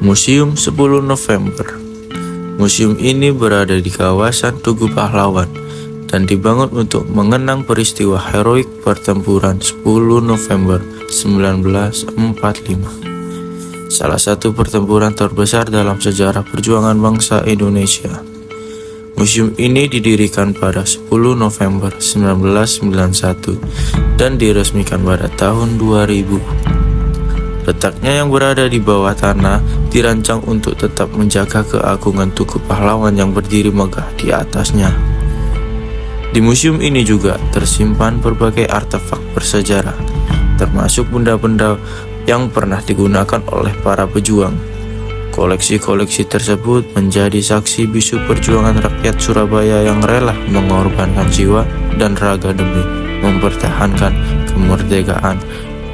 Museum 10 November. Museum ini berada di kawasan Tugu Pahlawan dan dibangun untuk mengenang peristiwa heroik pertempuran 10 November 1945. Salah satu pertempuran terbesar dalam sejarah perjuangan bangsa Indonesia. Museum ini didirikan pada 10 November 1991 dan diresmikan pada tahun 2000. Letaknya yang berada di bawah tanah dirancang untuk tetap menjaga keagungan Tugu Pahlawan yang berdiri megah di atasnya. Di museum ini juga tersimpan berbagai artefak bersejarah, termasuk benda-benda yang pernah digunakan oleh para pejuang. Koleksi-koleksi tersebut menjadi saksi bisu perjuangan rakyat Surabaya yang rela mengorbankan jiwa dan raga demi mempertahankan kemerdekaan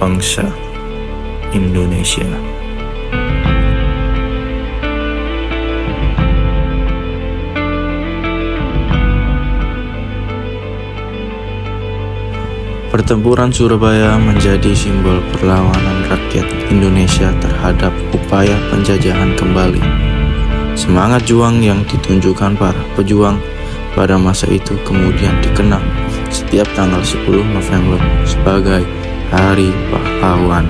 bangsa Indonesia. Pertempuran Surabaya menjadi simbol perlawanan rakyat Indonesia terhadap upaya penjajahan kembali. Semangat juang yang ditunjukkan para pejuang pada masa itu kemudian dikenang setiap tanggal 10 November sebagai Hari Pahlawan.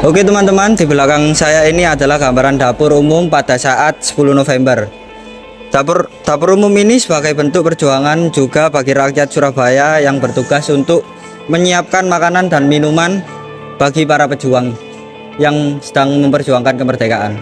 Oke teman-teman, di belakang saya ini adalah gambaran dapur umum pada saat 10 November. Dapur umum ini sebagai bentuk perjuangan juga bagi rakyat Surabaya yang bertugas untuk menyiapkan makanan dan minuman bagi para pejuang yang sedang memperjuangkan kemerdekaan.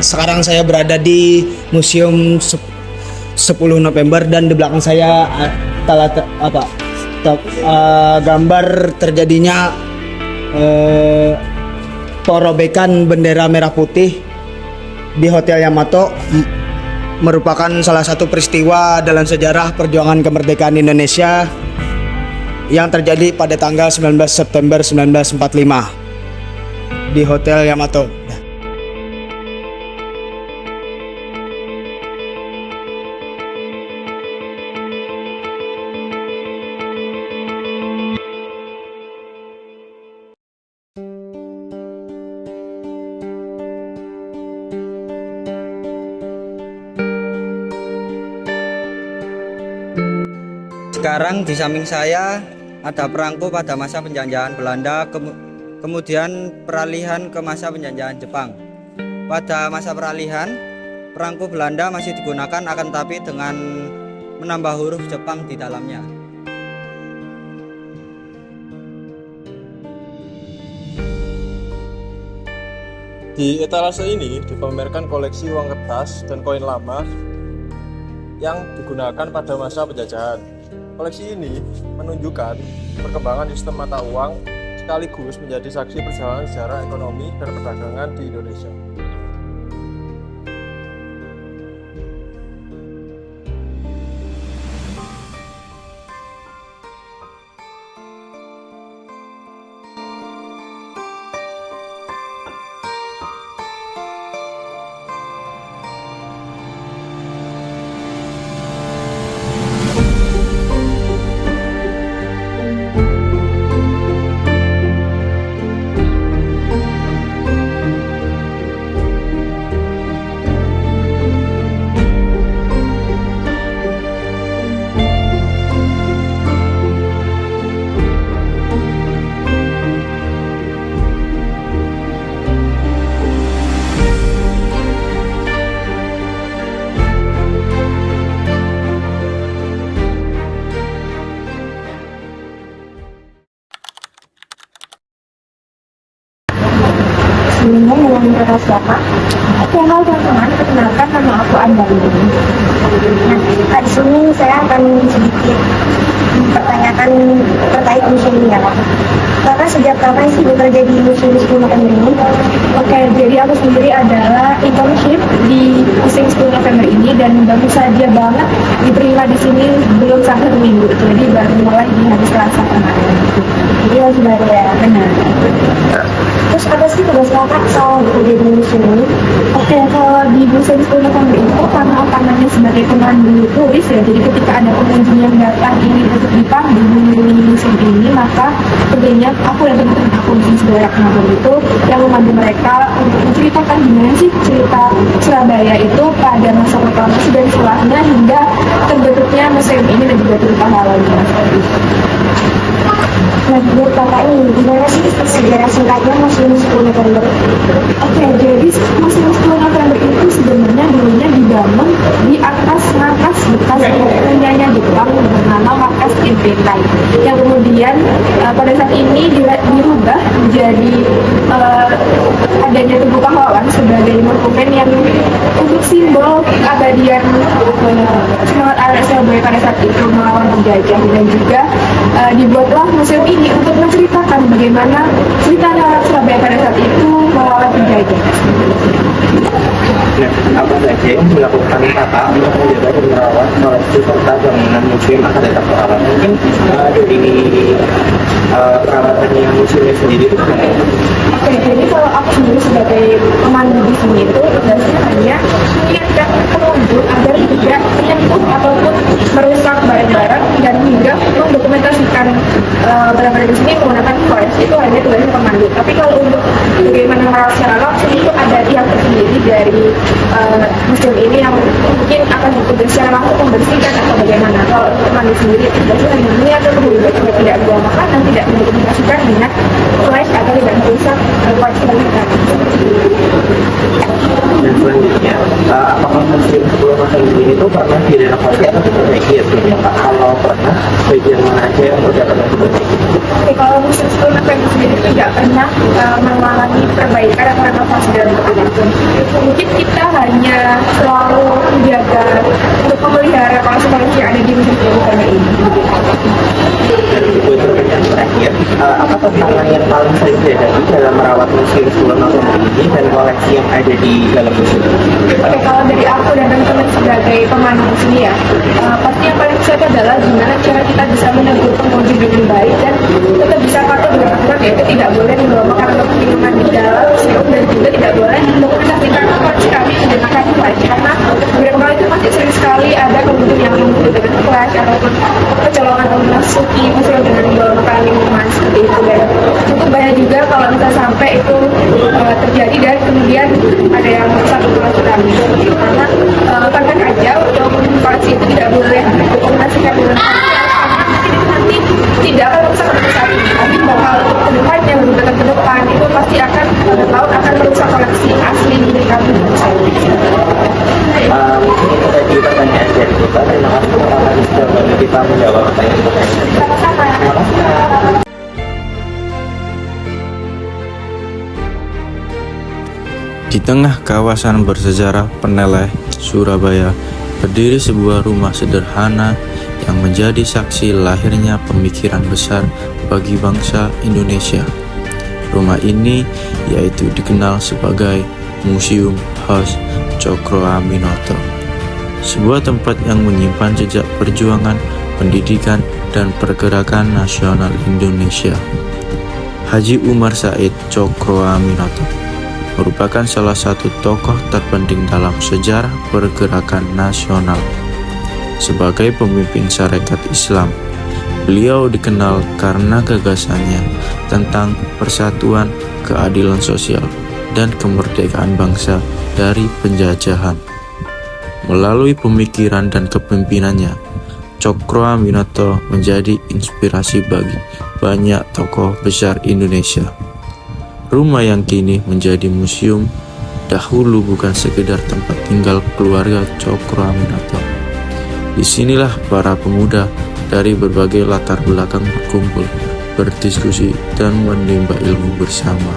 Sekarang saya berada di Museum 10 November dan di belakang saya gambar terjadinya perobekan bendera merah putih di Hotel Yamato, merupakan salah satu peristiwa dalam sejarah perjuangan kemerdekaan Indonesia yang terjadi pada tanggal 19 September 1945 di Hotel Yamato. Sekarang di samping saya ada perangko pada masa penjajahan Belanda, kemudian peralihan ke masa penjajahan Jepang. Pada masa peralihan, perangko Belanda masih digunakan, akan tapi dengan menambah huruf Jepang di dalamnya. Di etalase ini dipamerkan koleksi uang kertas dan koin lama yang digunakan pada masa penjajahan. Koleksi ini menunjukkan perkembangan sistem mata uang sekaligus menjadi saksi perjalanan sejarah ekonomi dan perdagangan di Indonesia. Sebelumnya dengan siapa? Oke, halo teman-teman, perkenalkan nama aku Andali. Nah, di sini saya akan sedikit mempertanyakan akan terkait museum ini ya Kak? Kakak sejak kapan sih bekerja di Museum 10 November ini? Oke, jadi aku sendiri adalah internship di Museum 10 November ini dan baru saja banget diterima di sini belum sampai 1 minggu. Jadi baru mulai di hari Selasa kemarin. Jadi masih baru ya, benar. Terus apa sih tugas kakak soal bekerja di museum ini? Oke, kalau di Museum 10 November itu karena utamanya sebagai pemandu turis ya, jadi ketika ada pengunjung yang datang ingin untuk dipandu di museum ini, maka tentunya aku dan teman-teman aku di Sedarak Nabur itu yang memandu mereka untuk menceritakan gimana sih cerita Surabaya itu pada masa proklamasi dan setelahnya hingga terbentuknya museum ini dan juga Tugu Pahlawan. Nah, menurut kakak ini, gimana sih sejarah singkatnya Museum 10 November? Oke, jadi Museum 10 November itu sebenarnya dulunya dibangun di atas markas bekas punyanya Jepang bernama markas Inpentai, yang kemudian pada saat ini dirubah menjadi adanya Tugu Pahlawan sebagai monumen yang untuk simbol keabadian semangat anak Surabaya pada saat itu melawan penjajah, dan juga dibuatlah museum ini untuk menceritakan bagaimana cerita anak Surabaya pada saat itu melawan penjajah. Nah, apa saja yang dilakukan kakak untuk menjaga dan merawat koleksi serta bangunan museum akan tetap terawat? Mungkin dari perawatannya museumnya sendiri itu seperti apa? Oke, jadi kalau aku sendiri sebagai pemandu di sini itu tugasnya hanya mengingatkan pengunjung agar tidak menyentuh ataupun merusak barang-barang dan hingga mendokumentasikan barang-barang di sini menggunakan flash. Itu hanya tugasnya pemandu. Tapi kalau untuk bagaimana merawat secara langsung itu ada pihak tersendiri dari museum ini yang mungkin akan bekerja secara langsung membersihkan atau bagaimana. Kalau untuk pemandu sendiri tugasnya hanya mengingatkan pengunjung agar tidak buang makanan, tidak mendokumentasikan dengan flash agar tidak merusak koleksi mereka. Dan selanjutnya, apakah museum 10 November ini itu pernah direnovasi atau diperbaiki ya sebelumnya Pak? Kalau pernah, bagian mana aja yang udah pernah diperbaiki? Oke, kalau Museum 10 November sendiri tidak pernah mengalami perbaikan atau renovasi dalam bentuk apapun. Mungkin kita hanya selalu menjaga untuk memelihara koleksi-koleksi yang ada di Museum 10 November ini. Dan itu pertanyaan terakhir, apa tantangan yang paling sering dihadapi dalam merawat museum 10 November ini dan koleksi yang ada di dalam museum? Oke, kalau dari aku dan teman-teman sebagai pemandu di sini ya, pasti yang paling susah adalah gimana cara kita bisa menegur pengunjung dengan baik dan tetap bisa patuh dengan aturan, yaitu tidak boleh membawa makanan atau minuman di dalam museum dan juga tidak boleh mendokumentasikan koleksi kami menggunakan flash, karena beberapa kali itu masih sering sekali ada pengunjung yang menggunakan flash ataupun kecolongan memasuki museum dengan membawa makanan minuman seperti itu, dan cukup bahaya juga kalau misalnya sampai itu terjadi dan kemudian ada yang merusak koleksi kami, karena bahkan aja untuk koleksi itu tidak boleh dokumentasikan dengan nanti tidak akan merusak koleksi saat ini, tapi bakal ke depannya beberapa ke depan itu pasti akan merusak koleksi asli milik kami. Mungkin itu tadi pertanyaan dari kita. Terima kasih telah sudah kita menjawab pertanyaan. Sama-sama. Di tengah kawasan bersejarah Peneleh, Surabaya, berdiri sebuah rumah sederhana yang menjadi saksi lahirnya pemikiran besar bagi bangsa Indonesia. Rumah ini yaitu dikenal sebagai Museum House Cokroaminoto, sebuah tempat yang menyimpan jejak perjuangan, pendidikan, dan pergerakan nasional Indonesia. Haji Umar Said Cokroaminoto merupakan salah satu tokoh terpenting dalam sejarah pergerakan nasional. Sebagai pemimpin Sarekat Islam, beliau dikenal karena gagasannya tentang persatuan, keadilan sosial, dan kemerdekaan bangsa dari penjajahan. Melalui pemikiran dan kepemimpinannya, Cokroaminoto menjadi inspirasi bagi banyak tokoh besar Indonesia. Rumah yang kini menjadi museum dahulu bukan sekedar tempat tinggal keluarga Cokroaminoto. Disinilah para pemuda dari berbagai latar belakang berkumpul, berdiskusi, dan menimba ilmu bersama.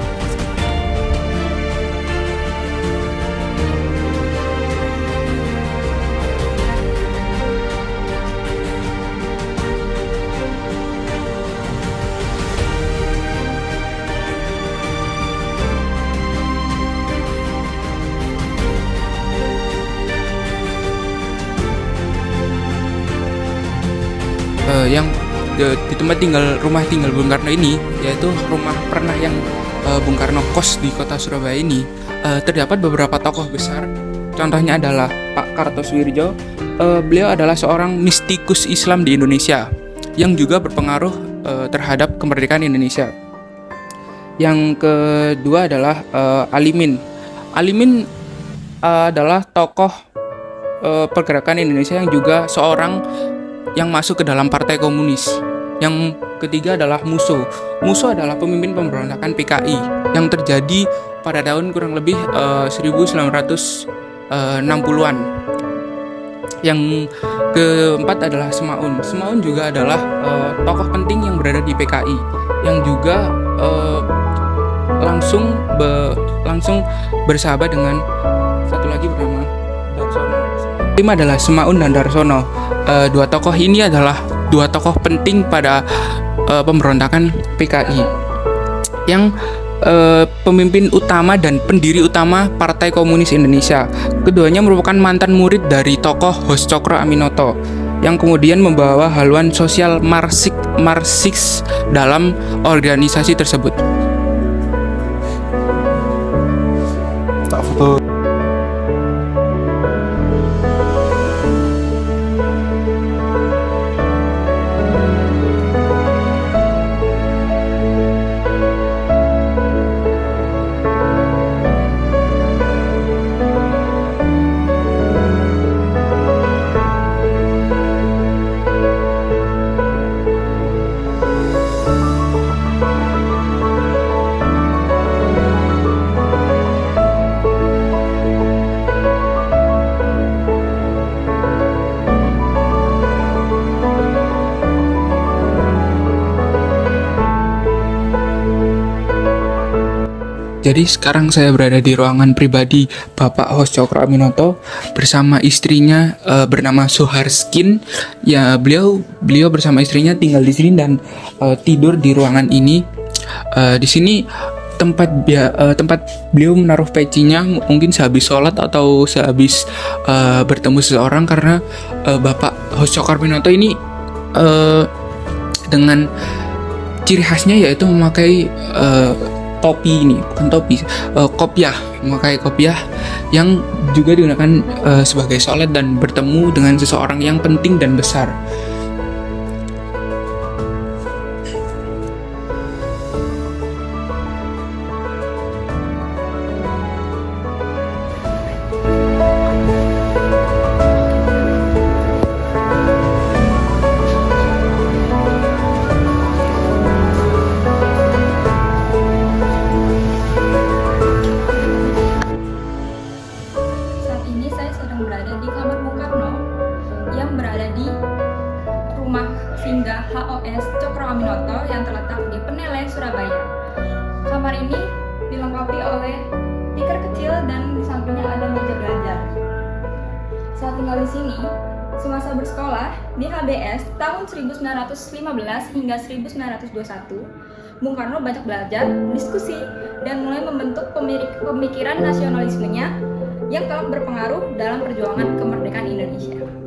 yang di tempat rumah tinggal Bung Karno ini, yaitu rumah pernah yang Bung Karno kos di kota Surabaya ini, terdapat beberapa tokoh besar. Contohnya adalah Pak Kartosuwirjo. Beliau adalah seorang mistikus Islam di Indonesia yang juga berpengaruh terhadap kemerdekaan Indonesia. Yang kedua adalah Alimin. Alimin adalah tokoh pergerakan Indonesia yang juga seorang yang masuk ke dalam partai komunis. Yang ketiga adalah Musso. Musso adalah pemimpin pemberontakan PKI yang terjadi pada tahun kurang lebih 1960-an. Yang keempat adalah Semaun. Semaun juga adalah tokoh penting yang berada di PKI yang juga langsung bersahabat dengan satu lagi bernama Darsono. Kelima adalah Semaun dan Darsono. Dua tokoh ini adalah dua tokoh penting pada pemberontakan PKI yang pemimpin utama dan pendiri utama Partai Komunis Indonesia. Keduanya merupakan mantan murid dari tokoh Hos Cokro Aminoto yang kemudian membawa haluan sosial Marxis dalam organisasi tersebut. Tak foto. Jadi sekarang saya berada di ruangan pribadi Bapak Hos Cokro Aminoto bersama istrinya bernama Suharskin. Ya, beliau bersama istrinya tinggal di sini dan tidur di ruangan ini. Di sini tempat beliau menaruh pecinya mungkin sehabis sholat atau sehabis bertemu seseorang, karena Bapak Hos Cokro Aminoto ini dengan ciri khasnya yaitu memakai topi ini, bukan topi, kopiah, memakai kopiah yang juga digunakan sebagai sholat dan bertemu dengan seseorang yang penting dan besar. Berada di kamar Bung Karno yang berada di rumah singgah HOS Cokro Aminoto yang terletak di Peneleh, Surabaya. Kamar ini dilengkapi oleh tikar kecil dan di sampingnya ada meja belajar. Saat tinggal di sini, semasa bersekolah di HBS tahun 1915 hingga 1921, Bung Karno banyak belajar, diskusi, dan mulai membentuk pemikiran nasionalismenya yang telah berpengaruh dalam perjuangan kemerdekaan Indonesia.